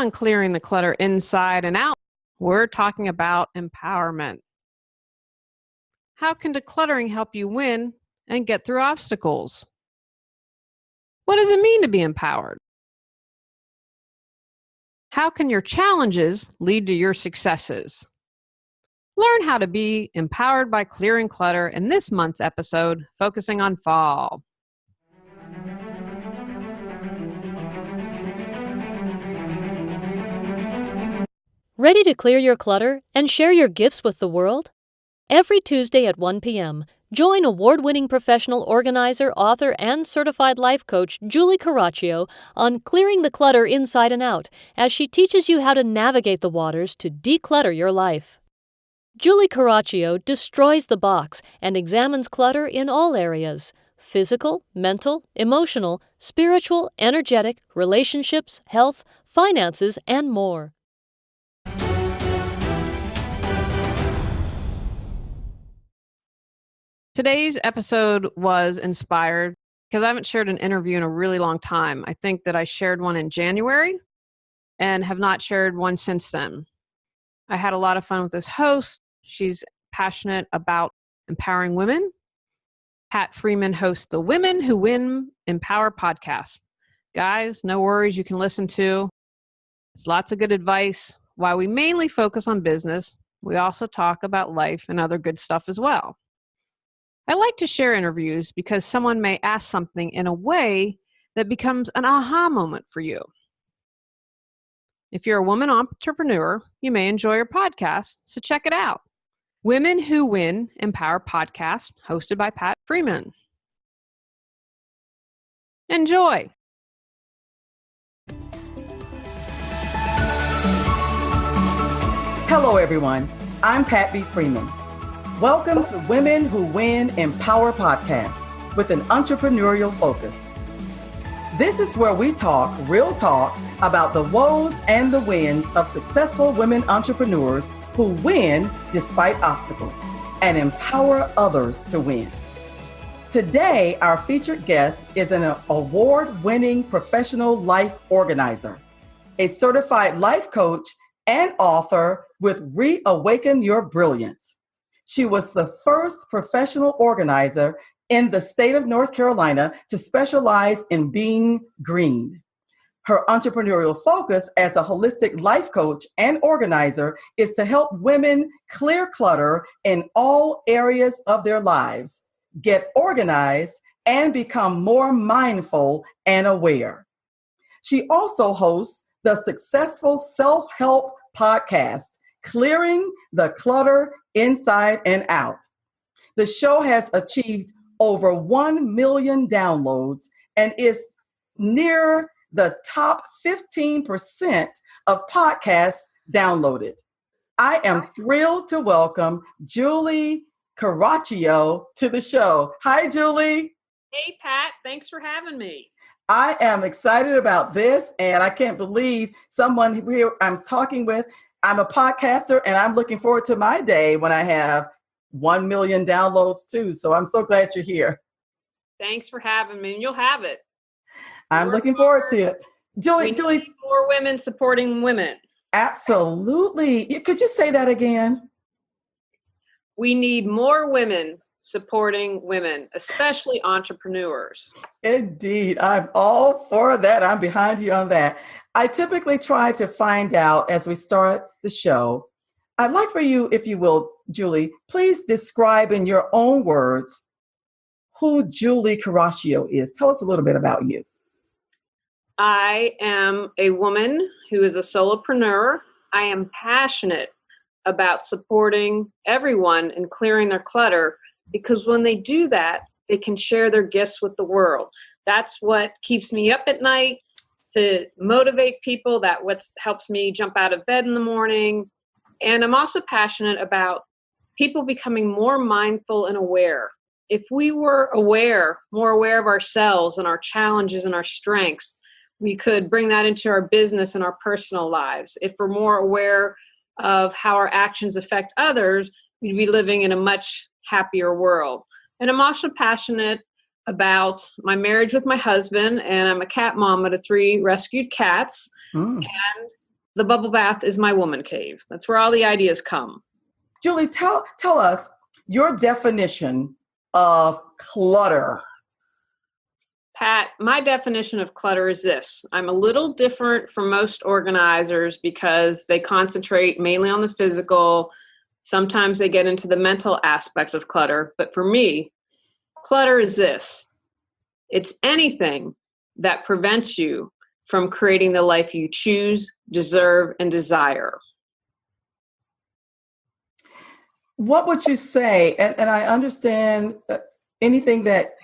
on clearing the clutter inside and out, we're talking about empowerment. How can decluttering help you win and get through obstacles? What does it mean to be empowered? How can your challenges lead to your successes? Learn how to be empowered by clearing clutter in this month's episode, focusing on fall. Ready to clear your clutter and share your gifts with the world? Every Tuesday at 1 p.m., join award-winning professional organizer, author, and certified life coach Julie Coraccio on clearing the clutter inside and out as she teaches you how to navigate the waters to declutter your life. Julie Coraccio destroys the box and examines clutter in all areas: physical, mental, emotional, spiritual, energetic, relationships, health, finances, and more. Today's episode was inspired because I haven't shared an interview in a really long time. I think that I shared one in January and have not shared one since then. I had a lot of fun with this host. She's passionate about empowering women. Pat Freeman hosts the Women Who Win Empower podcast. Guys, no worries, you can listen to. It's lots of good advice. While we mainly focus on business, we also talk about life and other good stuff as well. I like to share interviews because someone may ask something in a way that becomes an aha moment for you. If you're a woman entrepreneur, you may enjoy your podcast, so check it out. Women Who Win Empower podcast, hosted by Pat Freeman. Enjoy. Hello, everyone. I'm Pat B. Freeman. Welcome to Women Who Win Empower podcast with an entrepreneurial focus. This is where we talk real talk about the woes and the wins of successful women entrepreneurs who win despite obstacles and empower others to win. Today, our featured guest is an award-winning professional life organizer, a certified life coach, and author with Reawaken Your Brilliance. She was the first professional organizer in the state of North Carolina to specialize in being green. Her entrepreneurial focus as a holistic life coach and organizer is to help women clear clutter in all areas of their lives, get organized, and become more mindful and aware. She also hosts the successful self-help podcast, Clearing the Clutter Inside and Out. The show has achieved over 1 million downloads and is near the top 15% of podcasts downloaded. I am thrilled to welcome Julie Coraccio to the show. Hi, Julie. Hey, Pat. Thanks for having me. I am excited about this, and I can't believe someone here I'm talking with. I'm a podcaster, and I'm looking forward to my day when I have 1 million downloads too. So I'm so glad you're here. Thanks for having me, and you'll have it. I'm looking forward to it. Julie, we need more women supporting women. Absolutely. Could you say that again? We need more women supporting women, especially entrepreneurs. Indeed. I'm all for that. I'm behind you on that. I typically try to find out as we start the show. I'd like for you, if you will, Julie, please describe in your own words who Julie Coraccio is. Tell us a little bit about you. I am a woman who is a solopreneur. I am passionate about supporting everyone and clearing their clutter, because when they do that, they can share their gifts with the world. That's what keeps me up at night, to motivate people. That what helps me jump out of bed in the morning. And I'm also passionate about people becoming more mindful and aware. If we were more aware of ourselves and our challenges and our strengths, we could bring that into our business and our personal lives. If we're more aware of how our actions affect others, we'd be living in a much happier world. And I'm also passionate about my marriage with my husband, and I'm a cat mama to 3 rescued cats. And the bubble bath is my woman cave. That's where all the ideas come. Julie, tell us your definition of clutter. Pat, my definition of clutter is this. I'm a little different from most organizers because they concentrate mainly on the physical. Sometimes they get into the mental aspect of clutter. But for me, clutter is this. It's anything that prevents you from creating the life you choose, deserve, and desire. What would you say? And I understand anything that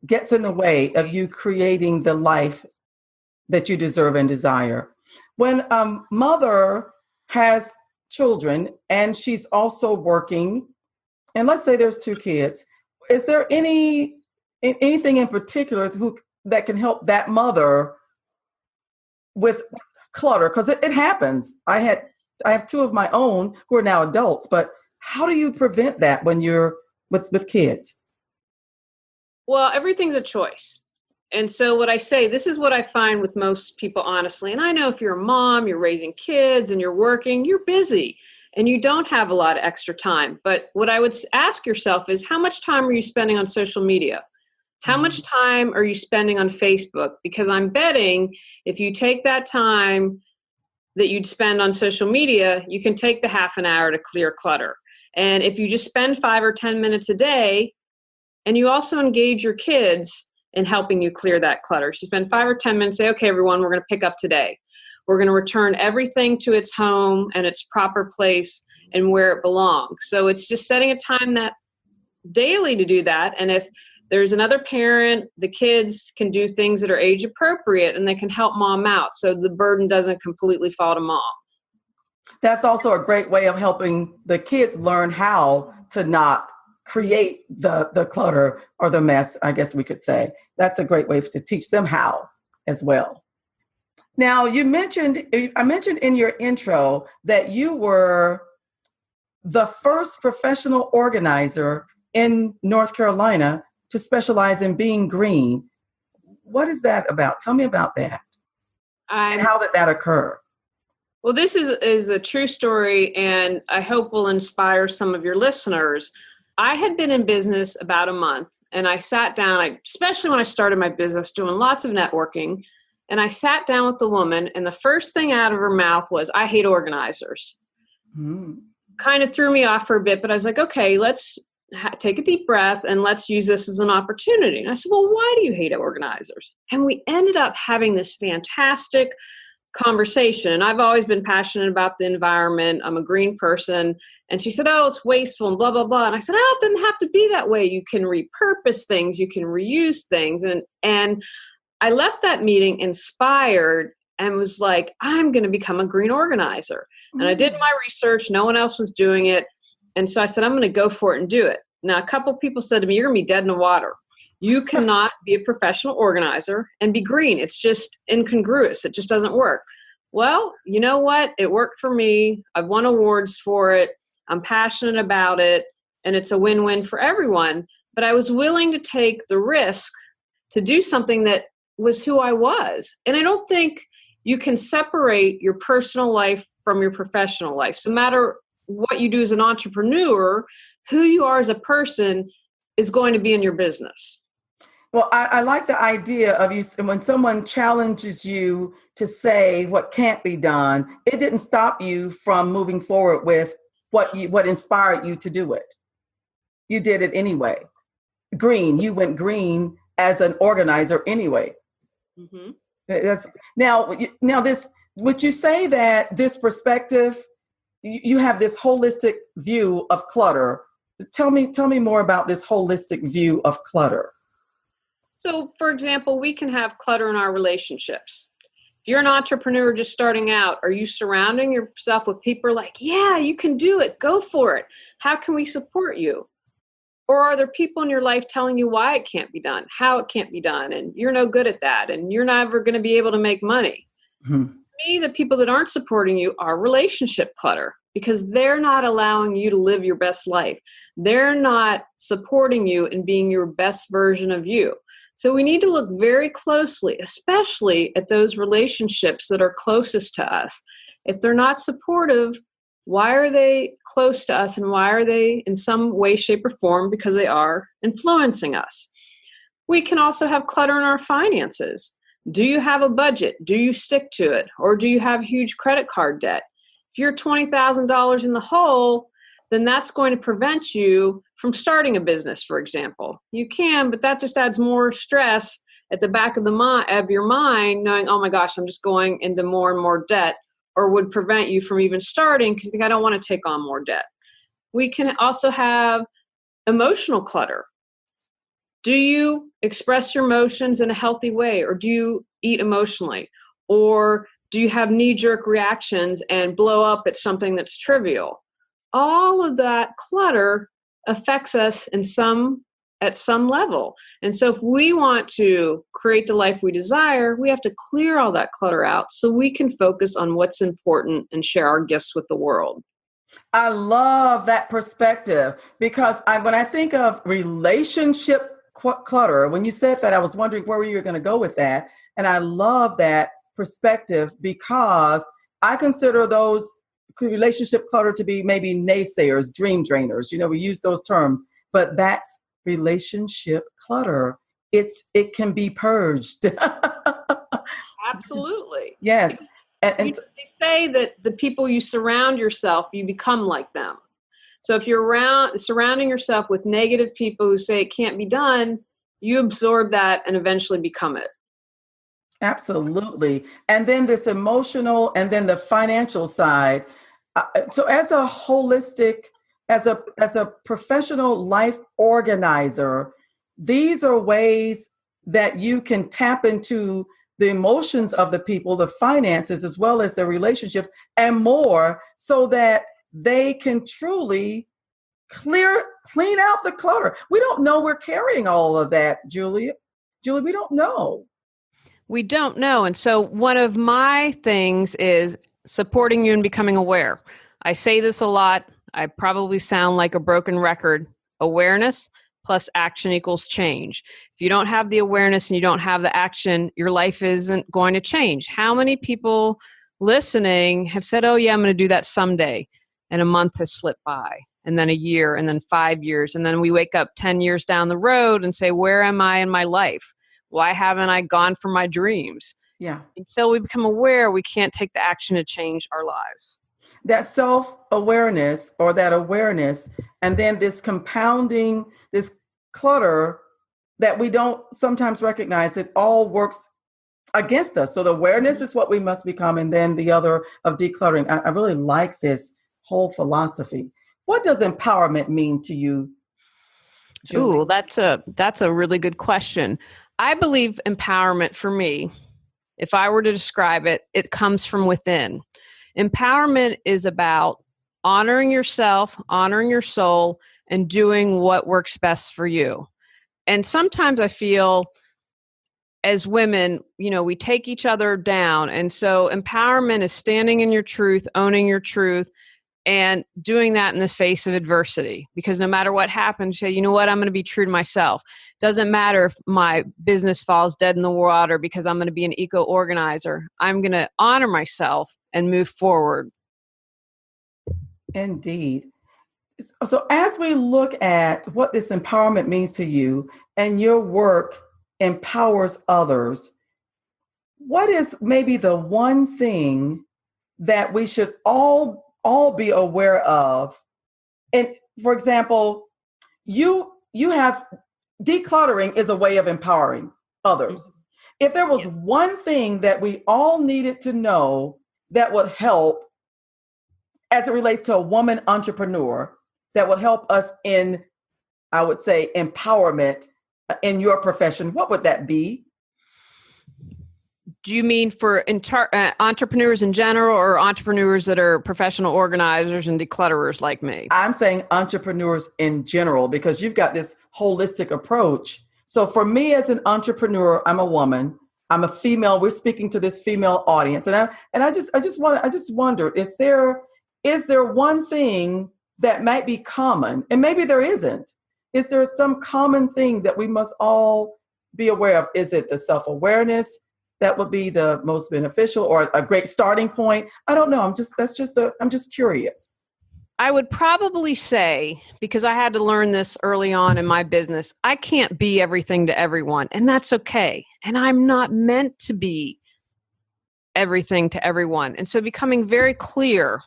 gets in the way of you creating the life that you deserve and desire. When a mother has children and she's also working, and let's say there's 2 kids, is there anything in particular that can help that mother with clutter? Because it happens. I have 2 of my own who are now adults, but how do you prevent that when you're with kids? Well, everything's a choice. And so what I say, this is what I find with most people, honestly. And I know if you're a mom, you're raising kids and you're working, you're busy and you don't have a lot of extra time. But what I would ask yourself is, how much time are you spending on social media? How much time are you spending on Facebook? Because I'm betting if you take that time that you'd spend on social media, you can take the half an hour to clear clutter. And if you just spend 5 or 10 minutes a day, and you also engage your kids in helping you clear that clutter. So spend 5 or 10 minutes, say, okay, everyone, we're going to pick up today. We're going to return everything to its home and its proper place and where it belongs. So it's just setting a time that daily to do that. And if there's another parent, the kids can do things that are age appropriate and they can help mom out so the burden doesn't completely fall to mom. That's also a great way of helping the kids learn how to not create the clutter or the mess, I guess we could say. That's a great way to teach them how as well. Now, I mentioned in your intro that you were the first professional organizer in North Carolina to specialize in being green. What is that about? Tell me about that. And how did that occur? Well, this is a true story, and I hope will inspire some of your listeners. I had been in business about a month, and I sat down, especially when I started my business, doing lots of networking, and I sat down with the woman, and the first thing out of her mouth was, I hate organizers. Kind of threw me off for a bit, but I was like, okay, let's take a deep breath, and let's use this as an opportunity. And I said, well, why do you hate organizers? And we ended up having this fantastic conversation. And I've always been passionate about the environment. I'm a green person. And she said, oh, it's wasteful and blah, blah, blah. And I said, oh, it doesn't have to be that way. You can repurpose things. You can reuse things. And I left that meeting inspired and was like, I'm going to become a green organizer. And I did my research. No one else was doing it. And so I said, I'm going to go for it and do it. Now, a couple of people said to me, you're going to be dead in the water. You cannot be a professional organizer and be green. It's just incongruous. It just doesn't work. Well, you know what? It worked for me. I've won awards for it. I'm passionate about it. And it's a win-win for everyone. But I was willing to take the risk to do something that was who I was. And I don't think you can separate your personal life from your professional life. So no matter what you do as an entrepreneur, who you are as a person is going to be in your business. Well, I like the idea of you, when someone challenges you to say what can't be done, it didn't stop you from moving forward with what inspired you to do it. You did it anyway. Green, you went green as an organizer anyway. Now this, would you say that this perspective, you have this holistic view of clutter? Tell me more about this holistic view of clutter. So, for example, we can have clutter in our relationships. If you're an entrepreneur just starting out, are you surrounding yourself with people like, yeah, you can do it, go for it? How can we support you? Or are there people in your life telling you why it can't be done, how it can't be done, and you're no good at that, and you're never going to be able to make money? To me, the people that aren't supporting you are relationship clutter, because they're not allowing you to live your best life. They're not supporting you in being your best version of you. So we need to look very closely, especially at those relationships that are closest to us, If they're not supportive, why are they close to us, and why are they in some way, shape, or form? Because they are influencing us. We can also have clutter in our finances. Do you have a budget? Do you stick to it? Or do you have huge credit card debt? If you're $20,000 in the hole, then that's going to prevent you from starting a business, for example. You can, but that just adds more stress at the back of your mind, knowing, oh my gosh, I'm just going into more and more debt, or would prevent you from even starting because you think, I don't want to take on more debt. We can also have emotional clutter. Do you express your emotions in a healthy way, or do you eat emotionally? Or do you have knee-jerk reactions and blow up at something that's trivial? All of that clutter affects us at some level. And so if we want to create the life we desire, we have to clear all that clutter out so we can focus on what's important and share our gifts with the world. I love that perspective because when I think of relationship clutter, when you said that, I was wondering where you were going to go with that. And I love that perspective because I consider those relationship clutter to be maybe naysayers, dream drainers. We use those terms, but that's relationship clutter. It can be purged. Absolutely. Yes. And they say that the people you surround yourself, you become like them. So if you're surrounding yourself with negative people who say it can't be done, you absorb that and eventually become it. Absolutely. And then this emotional and then the financial side. So as a holistic, as a professional life organizer, these are ways that you can tap into the emotions of the people, the finances, as well as the relationships and more, so that they can truly clean out the clutter. We don't know we're carrying all of that, Julie. We don't know. We don't know. And so one of my things is supporting you in becoming aware. I say this a lot. I probably sound like a broken record. Awareness plus action equals change. If you don't have the awareness and you don't have the action, your life isn't going to change. How many people listening have said, oh yeah, I'm going to do that someday, and a month has slipped by, and then a year, and then 5 years, and then we wake up 10 years down the road and say, where am I in my life? Why haven't I gone for my dreams? Yeah. Until we become aware, we can't take the action to change our lives. That self-awareness or that awareness, and then this compounding, this clutter that we don't sometimes recognize, it all works against us. So the awareness is what we must become, and then the other of decluttering. I really like this whole philosophy. What does empowerment mean to you, Julie? Ooh, that's a really good question. I believe empowerment for me, if I were to describe it, it comes from within. Empowerment is about honoring yourself, honoring your soul, and doing what works best for you. And sometimes I feel as women, we take each other down. And so empowerment is standing in your truth, owning your truth, and doing that in the face of adversity. Because no matter what happens, you say, you know what, I'm going to be true to myself. Doesn't matter if my business falls dead in the water because I'm going to be an eco-organizer. I'm going to honor myself and move forward. Indeed. So as we look at what this empowerment means to you and your work empowers others, what is maybe the one thing that we should all be aware of? And for example, you have decluttering is a way of empowering others. If there was one thing that we all needed to know that would help as it relates to a woman entrepreneur, that would help us in, I would say, empowerment in your profession, what would that be? Do you mean for entrepreneurs in general, or entrepreneurs that are professional organizers and declutterers like me? I'm saying entrepreneurs in general, because you've got this holistic approach. So for me as an entrepreneur, I'm a woman, I'm a female. We're speaking to this female audience, and I just wonder, is there one thing that might be common, and maybe there isn't? Is there some common things that we must all be aware of? Is it the self-awareness? that would be the most beneficial or a great starting point? I don't know. I'm just curious. I would probably say, because I had to learn this early on in my business, I can't be everything to everyone, and that's okay. And I'm not meant to be everything to everyone. And so becoming very clear,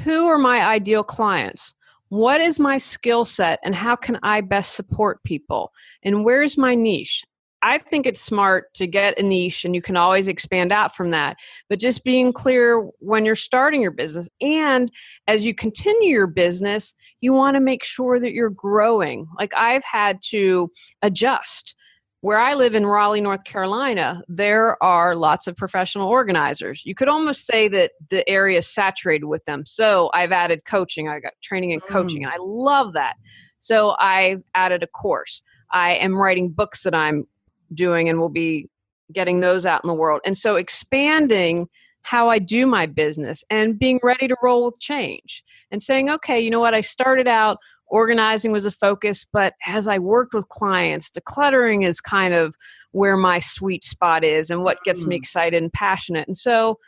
who are my ideal clients? What is my skill set and how can I best support people? And where's my niche? I think it's smart to get a niche and you can always expand out from that. But just being clear when you're starting your business and as you continue your business, you want to make sure that you're growing. Like I've had to adjust. Where I live in Raleigh, North Carolina, there are lots of professional organizers. You could almost say that the area is saturated with them. So I've added coaching. I got training in coaching, and I love that. So I've added a course. I am writing books that I'm doing and will be getting those out in the world. And so expanding how I do my business and being ready to roll with change and saying, okay, you know what? I started out organizing was a focus, but as I worked with clients, decluttering is kind of where my sweet spot is and what gets me excited and passionate. And so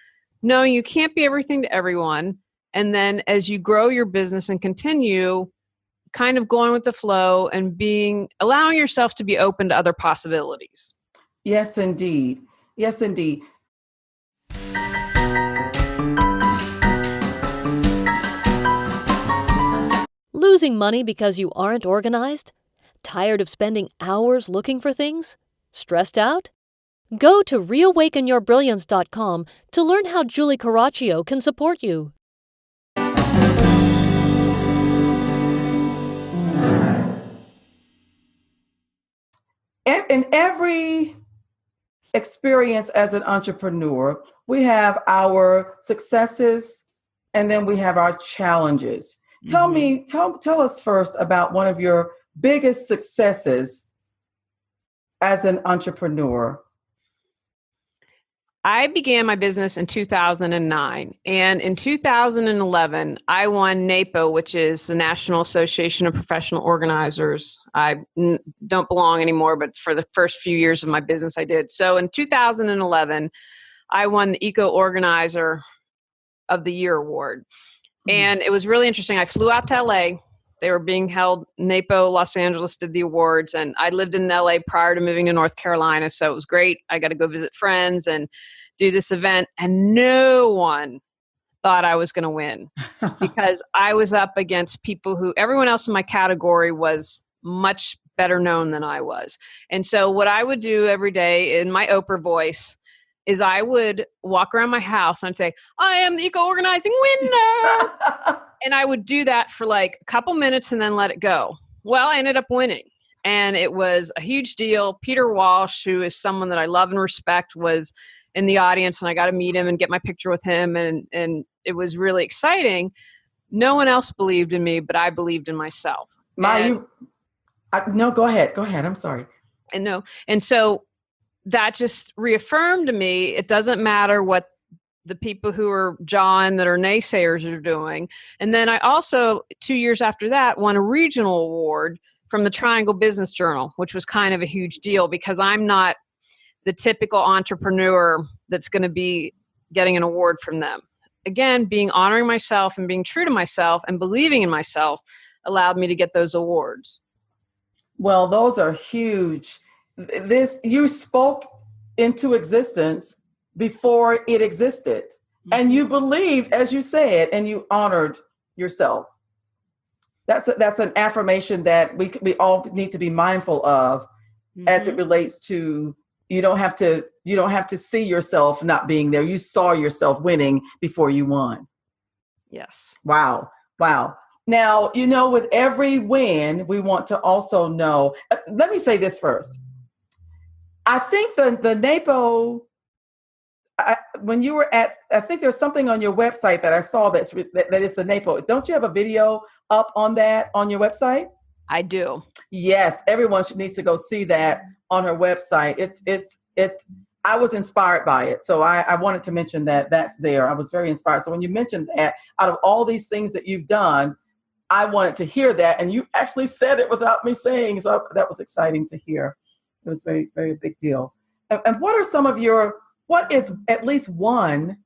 knowing you can't be everything to everyone. And then as you grow your business and continue, kind of going with the flow and allowing yourself to be open to other possibilities. Yes, indeed. Yes, indeed. Losing money because you aren't organized? Tired of spending hours looking for things? Stressed out? Go to reawakenyourbrilliance.com to learn how Julie Coraccio can support you. In every experience as an entrepreneur, we have our successes and then we have our challenges. Tell us first about one of your biggest successes as an entrepreneur. I began my business in 2009, and in 2011, I won NAPO, which is the National Association of Professional Organizers. I don't belong anymore, but for the first few years of my business, I did. So in 2011, I won the Eco Organizer of the Year award. And it was really interesting. I flew out to LA. They were being held, NAPO Los Angeles did the awards, and I lived in LA prior to moving to North Carolina, so it was great. I got to go visit friends and do this event, and no one thought I was going to win because I was up against people who, everyone else in my category was much better known than I was. And so what I would do every day in my Oprah voice is I would walk around my house and I'd say, I am the eco-organizing winner. And I would do that for like a couple minutes and then let it go. Well, I ended up winning. And it was a huge deal. Peter Walsh, who is someone that I love and respect, was in the audience, and I got to meet him and get my picture with him. And it was really exciting. No one else believed in me, but I believed in myself. No, go ahead. Go ahead. I'm sorry. And so that just reaffirmed to me, it doesn't matter what the people who are John that are naysayers are doing. And then I also, 2 years after that, won a regional award from the Triangle Business Journal, which was kind of a huge deal because I'm not the typical entrepreneur that's going to be getting an award from them. Again, honoring myself and being true to myself and believing in myself allowed me to get those awards. Well, those are huge. You spoke into existence before it existed. And you believed, as you said, and you honored yourself. That's an affirmation that we all need to be mindful of as it relates to, you don't have to see yourself not being there. You saw yourself winning before you won. Yes. Wow. Now, with every win, we want to also know, let me say this first. I think the NAPO, when you were I think there's something on your website that I saw that is the NAPO. Don't you have a video up on that on your website? I do. Yes, everyone needs to go see that on her website. It's. I was inspired by it, so I wanted to mention that's there. I was very inspired. So when you mentioned that, out of all these things that you've done, I wanted to hear that, and you actually said it without me saying. So that was exciting to hear. It was very, very big deal. And what are some of what is at least one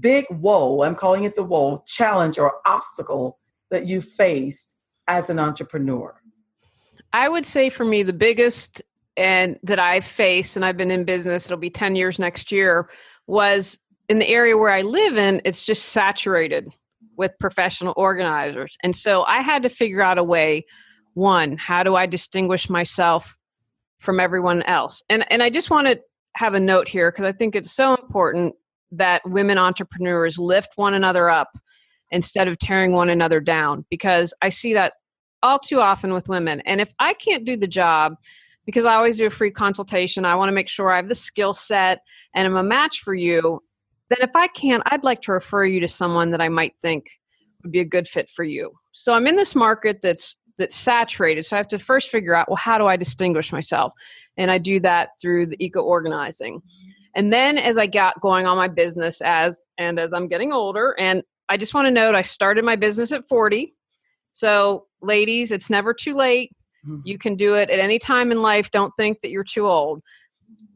big whoa, I'm calling it the whoa, challenge or obstacle that you faced as an entrepreneur? I would say for me, the biggest and that I've faced, and I've been in business, it'll be 10 years next year, was in the area where I live in, it's just saturated with professional organizers. And so I had to figure out a way, one, how do I distinguish myself from everyone else? And I just want to have a note here because I think it's so important that women entrepreneurs lift one another up instead of tearing one another down, because I see that all too often with women. And if I can't do the job, because I always do a free consultation, I want to make sure I have the skill set and I'm a match for you, then if I can't, I'd like to refer you to someone that I might think would be a good fit for you. So I'm in this market that's saturated. So I have to first figure out, well, how do I distinguish myself? And I do that through the eco-organizing. And then as I got going on my business as I'm getting older, and I just want to note, I started my business at 40. So ladies, it's never too late. You can do it at any time in life. Don't think that you're too old.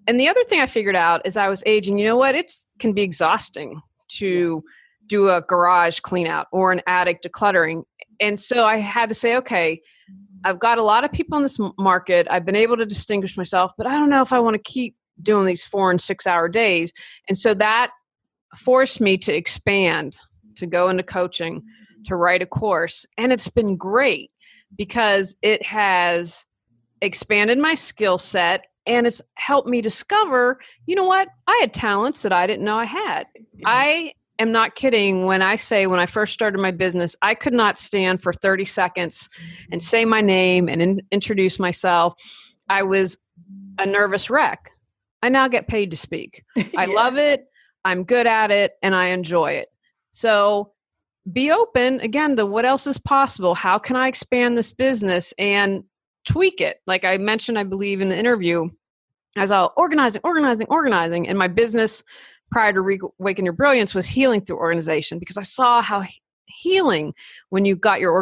And the other thing I figured out as I was aging, you know what? It can be exhausting to do a garage clean out or an attic decluttering. And so I had to say, okay, I've got a lot of people in this market. I've been able to distinguish myself, but I don't know if I want to keep doing these 4 and 6 hour days. And so that forced me to expand, to go into coaching, to write a course. And it's been great because it has expanded my skill set and it's helped me discover, you know what? I had talents that I didn't know I had. I am not kidding when I say when I first started my business, I could not stand for 30 seconds and say my name and introduce myself. I was a nervous wreck. I now get paid to speak. I love it. I'm good at it and I enjoy it. So be open again to what else is possible. How can I expand this business and tweak it? Like I mentioned, I believe in the interview, as I was organizing. And my business prior to Awaken Your Brilliance was healing through organization, because I saw how healing when you got your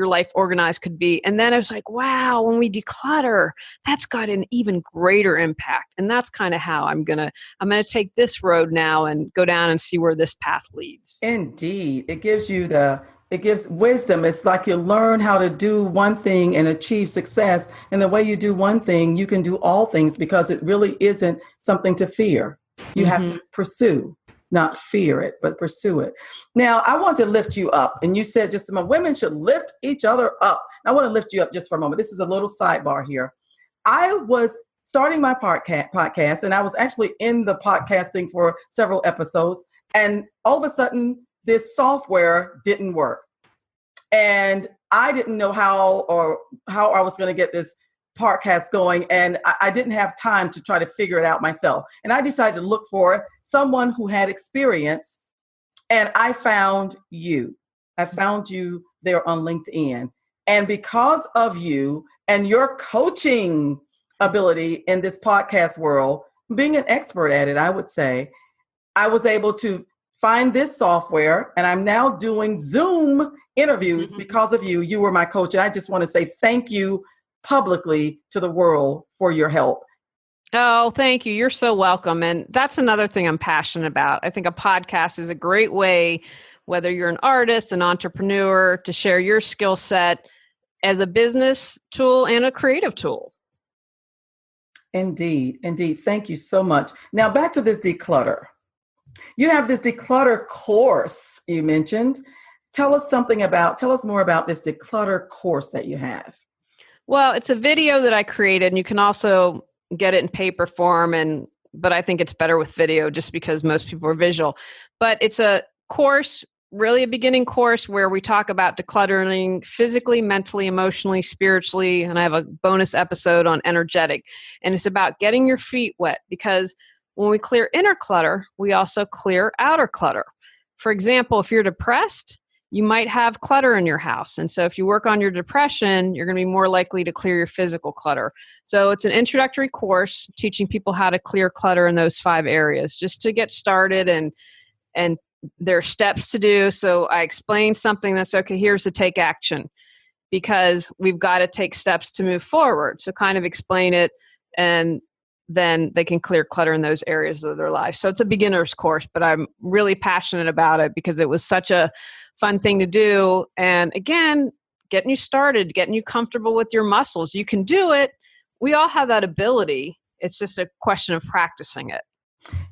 life organized could be. And then I was like, wow, when we declutter, that's got an even greater impact. And that's kind of how I'm going to take this road now and go down and see where this path leads. Indeed. It gives wisdom. It's like you learn how to do one thing and achieve success. And the way you do one thing, you can do all things, because it really isn't something to fear. You have to pursue. Not fear it, but pursue it. Now, I want to lift you up. And you said just a moment, women should lift each other up. I want to lift you up just for a moment. This is a little sidebar here. I was starting my podcast, and I was actually in the podcasting for several episodes. And all of a sudden, this software didn't work. And I didn't know how I was going to get this podcast going, and I didn't have time to try to figure it out myself. And I decided to look for someone who had experience, and I found you. I found you there on LinkedIn. And because of you and your coaching ability in this podcast world, being an expert at it, I would say, I was able to find this software, and I'm now doing Zoom interviews because of you. You were my coach, and I just want to say thank you publicly to the world for your help. Oh, thank you. You're so welcome. And that's another thing I'm passionate about. I think a podcast is a great way, whether you're an artist, an entrepreneur, to share your skill set as a business tool and a creative tool. Indeed. Indeed. Thank you so much. Now back to this declutter. You have this declutter course you mentioned. Tell us more about this declutter course that you have. Well, it's a video that I created, and you can also get it in paper form, but I think it's better with video just because most people are visual. But it's a course, really a beginning course, where we talk about decluttering physically, mentally, emotionally, spiritually, and I have a bonus episode on energetic. And it's about getting your feet wet, because when we clear inner clutter, we also clear outer clutter. For example, if you're depressed, you might have clutter in your house. And so if you work on your depression, you're going to be more likely to clear your physical clutter. So it's an introductory course teaching people how to clear clutter in those 5 areas, just to get started, and there are steps to do. So I explain something that's okay, here's the take action, because we've got to take steps to move forward. So kind of explain it and then they can clear clutter in those areas of their life. So it's a beginner's course, but I'm really passionate about it because it was such a fun thing to do. And again, getting you started, getting you comfortable with your muscles. You can do it. We all have that ability. It's just a question of practicing it.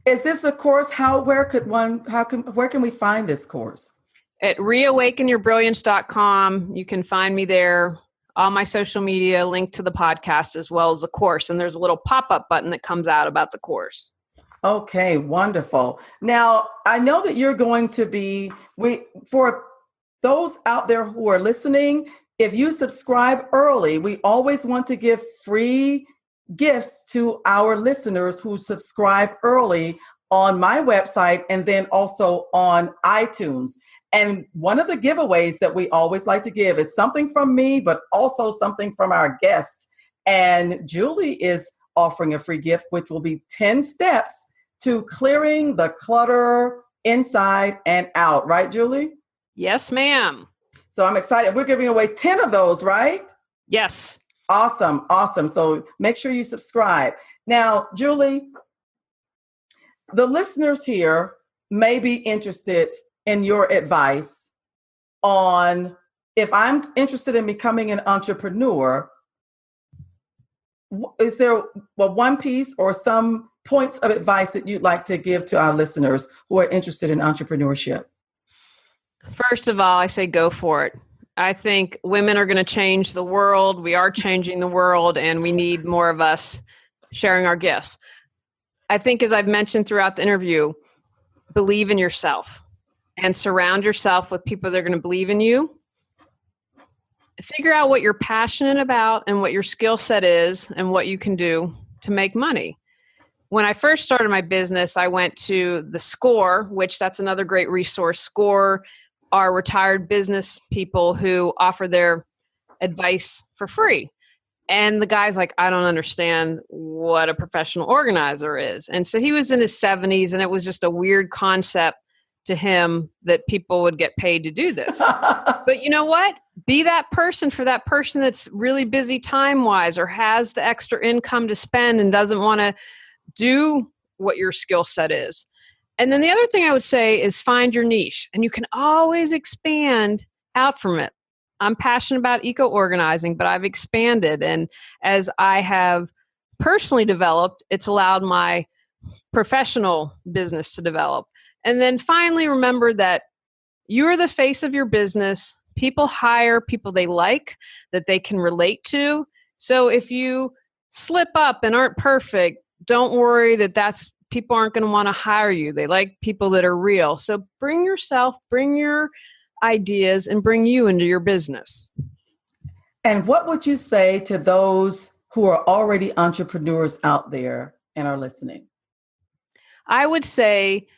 Is this a course? Where can we find this course? At reawakenyourbrilliance.com. You can find me there. All my social media, link to the podcast as well as the course. And there's a little pop-up button that comes out about the course. Okay, wonderful. Now, I know that you're going to be, for those out there who are listening, if you subscribe early, we always want to give free gifts to our listeners who subscribe early on my website and then also on iTunes. And one of the giveaways that we always like to give is something from me, but also something from our guests. And Julie is offering a free gift, which will be 10 steps to clearing the clutter inside and out. Right, Julie? Yes, ma'am. So I'm excited. We're giving away 10 of those, right? Yes. Awesome. Awesome. So make sure you subscribe. Now, Julie, the listeners here may be interested in your advice on if I'm interested in becoming an entrepreneur. Is there one piece or some points of advice that you'd like to give to our listeners who are interested in entrepreneurship? First of all, I say go for it. I think women are going to change the world. We are changing the world, and we need more of us sharing our gifts. I think, as I've mentioned throughout the interview, believe in yourself and surround yourself with people that are going to believe in you. Figure out what you're passionate about and what your skill set is and what you can do to make money. When I first started my business, I went to the SCORE, which that's another great resource. SCORE are retired business people who offer their advice for free. And the guy's like, I don't understand what a professional organizer is. And so he was in his 70s, and it was just a weird concept to him that people would get paid to do this. But you know what? Be that person for that person that's really busy time-wise or has the extra income to spend and doesn't want to do what your skill set is. And then the other thing I would say is find your niche, and you can always expand out from it. I'm passionate about eco-organizing, but I've expanded. And as I have personally developed, it's allowed my professional business to develop. And then finally, remember that you're the face of your business. People hire people they like, that they can relate to. So if you slip up and aren't perfect, don't worry that's people aren't going to want to hire you. They like people that are real. So bring yourself, bring your ideas, and bring you into your business. And what would you say to those who are already entrepreneurs out there and are listening? I would say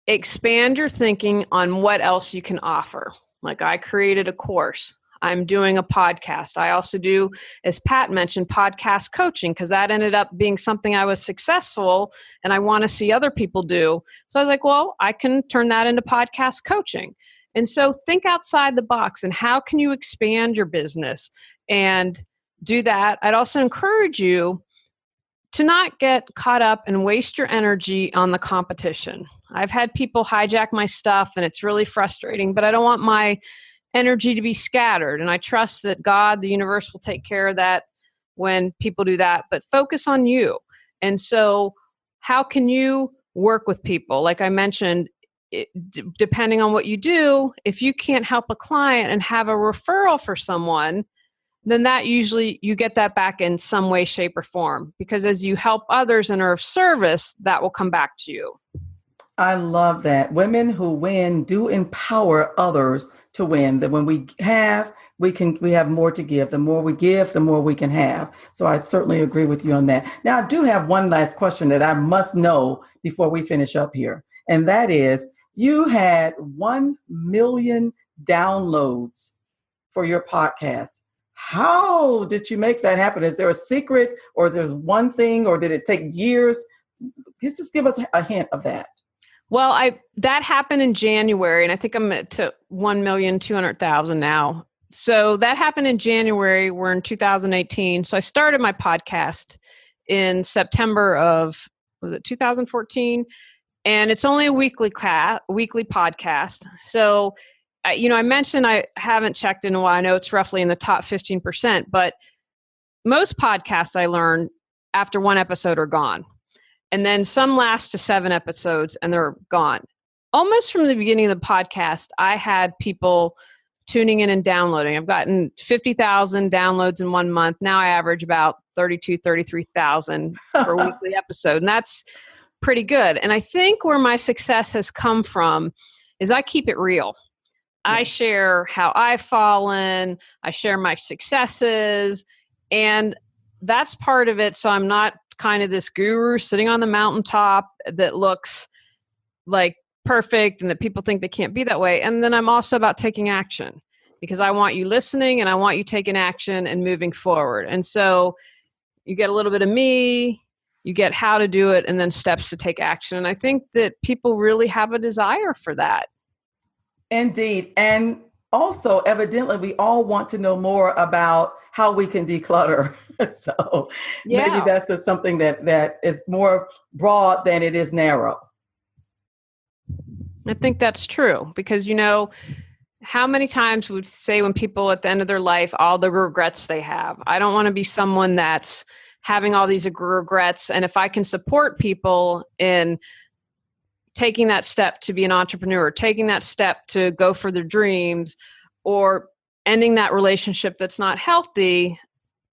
expand your thinking on what else you can offer. Like I created a course. I'm doing a podcast. I also do, as Pat mentioned, podcast coaching, because that ended up being something I was successful and I want to see other people do. So I was like, well, I can turn that into podcast coaching. And so think outside the box and how can you expand your business and do that. I'd also encourage you to not get caught up and waste your energy on the competition. I've had people hijack my stuff and it's really frustrating, but I don't want my energy to be scattered. And I trust that God, the universe, will take care of that when people do that, but focus on you. And so how can you work with people? Like I mentioned, depending on what you do, if you can't help a client and have a referral for someone, then that usually you get that back in some way, shape, or form. Because as you help others and are of service, that will come back to you. I love that. Women who win do empower others to win. That when we have more to give. The more we give, the more we can have. So I certainly agree with you on that. Now, I do have one last question that I must know before we finish up here. And that is, you had 1 million downloads for your podcast. How did you make that happen? Is there a secret, or there's one thing, or did it take years? Just give us a hint of that. Well, that happened in January, and I think I'm to 1,200,000 now. So that happened in January. We're in 2018. So I started my podcast in September of, was it 2014? And it's only a weekly podcast. So, I mentioned I haven't checked in a while. I know it's roughly in the top 15%, but most podcasts I learn after one episode are gone. And then some last to 7 episodes and they're gone. Almost from the beginning of the podcast, I had people tuning in and downloading. I've gotten 50,000 downloads in 1 month. Now I average about 33,000 per weekly episode. And that's pretty good. And I think where my success has come from is I keep it real. I share how I've fallen. I share my successes. And that's part of it. So I'm not kind of this guru sitting on the mountaintop that looks like perfect and that people think they can't be that way. And then I'm also about taking action because I want you listening and I want you taking action and moving forward. And so you get a little bit of me, you get how to do it, and then steps to take action. And I think that people really have a desire for that. Indeed. And also, evidently, we all want to know more about how we can declutter. So maybe that's something that is more broad than it is narrow. I think that's true because, how many times would say when people at the end of their life, all the regrets they have? I don't want to be someone that's having all these regrets. And if I can support people in taking that step to be an entrepreneur, taking that step to go for their dreams, or ending that relationship that's not healthy,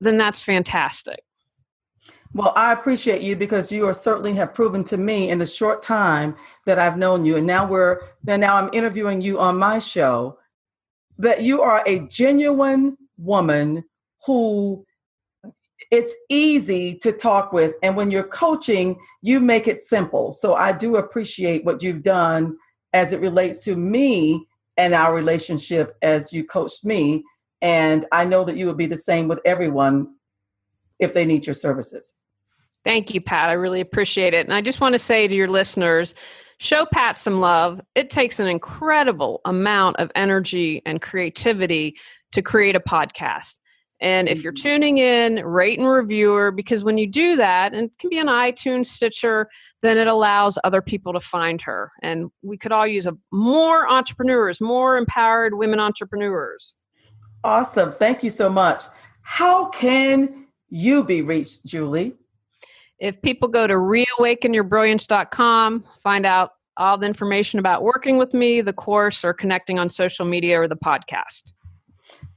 then that's fantastic. Well, I appreciate you because you certainly have proven to me in the short time that I've known you, and now I'm interviewing you on my show, that you are a genuine woman who it's easy to talk with. And when you're coaching, you make it simple. So I do appreciate what you've done as it relates to me and our relationship as you coached me. And I know that you will be the same with everyone if they need your services. Thank you, Pat. I really appreciate it. And I just want to say to your listeners, show Pat some love. It takes an incredible amount of energy and creativity to create a podcast. And if you're tuning in, rate and review her, because when you do that, and it can be on iTunes, Stitcher, then it allows other people to find her. And we could all use more entrepreneurs, more empowered women entrepreneurs. Awesome. Thank you so much. How can you be reached, Julie? If people go to reawakenyourbrilliance.com, find out all the information about working with me, the course, or connecting on social media or the podcast.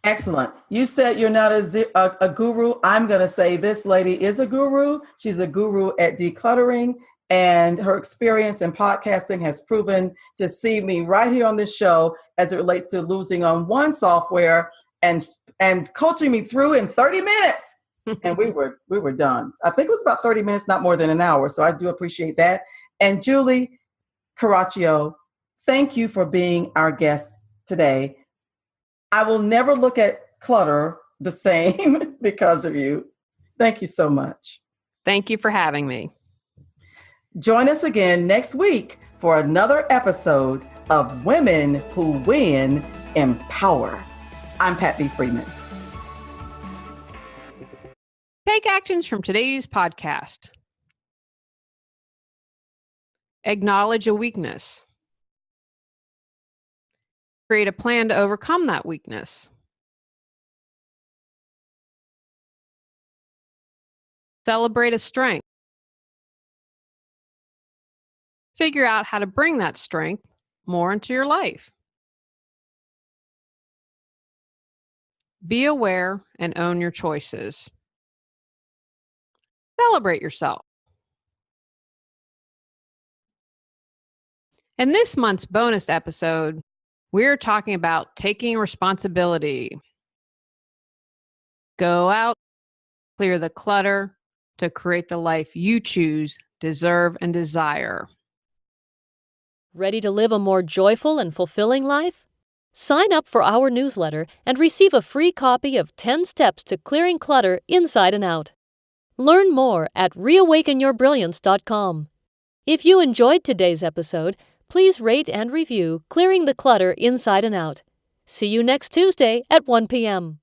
Excellent. You said you're not a guru. I'm going to say this lady is a guru. She's a guru at decluttering, and her experience in podcasting has proven to see me right here on this show as it relates to losing on one software and coaching me through in 30 minutes. And we were done. I think it was about 30 minutes, not more than an hour. So I do appreciate that. And Julie Coraccio, thank you for being our guest today. I will never look at clutter the same because of you. Thank you so much. Thank you for having me. Join us again next week for another episode of Women Who Win Empower. I'm Pat B. Freeman. Take actions from today's podcast. Acknowledge a weakness. Create a plan to overcome that weakness. Celebrate a strength. Figure out how to bring that strength more into your life. Be aware and own your choices. Celebrate yourself. In this month's bonus episode, we're talking about taking responsibility. Go out, clear the clutter to create the life you choose, deserve, and desire. Ready to live a more joyful and fulfilling life? Sign up for our newsletter and receive a free copy of 10 Steps to Clearing Clutter Inside and Out. Learn more at reawakenyourbrilliance.com. If you enjoyed today's episode, please rate and review Clearing the Clutter Inside and Out. See you next Tuesday at 1 p.m.